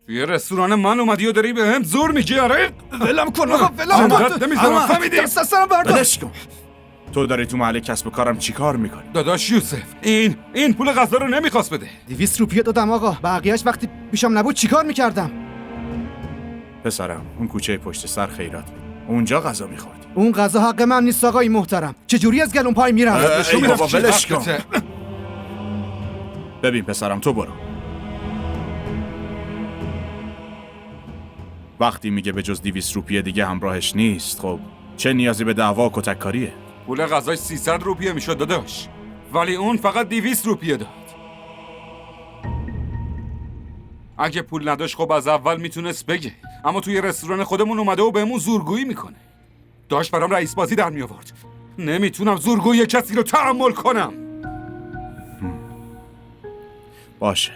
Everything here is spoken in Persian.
توی رستوران من اومدی و داری به هم زور میگی؟ آره ولم کن آقا، ولم کن. نمیذارم، فهمیدی؟ دست از سرم بردار. ولش کن. تو داری تو محل کسب و کارم چیکار میکنی؟ داداش یوسف، این پول غذا رو نمیخواست بده. 200 روپیه دادم آقا، بقیهش وقتی پیشم نبود چیکار میکردم؟ پسرم اون کوچه پشت سر خیرات بود، اونجا غذا میخوردی. اون غذا حق من نیست آقای محترم. چجوری از گلون پای میرم؟ ای بابا ولش کن. حقته. ببین پسرم، تو برو. وقتی میگه به جز 200 روپیه دیگه همراهش نیست، خب چه نیازی به دعوا و کتککاریه؟ پول غذاش 300 روپیه میشد داداش، ولی اون فقط 200 روپیه داد. اگه پول نداشت خب از اول میتونست بگه، اما توی رستوران خودمون اومده و بهمون زورگویی میکنه. داشت برام رئیس بازی در میآورد. نمیتونم زورگویی کسی رو تحمل کنم. باشه،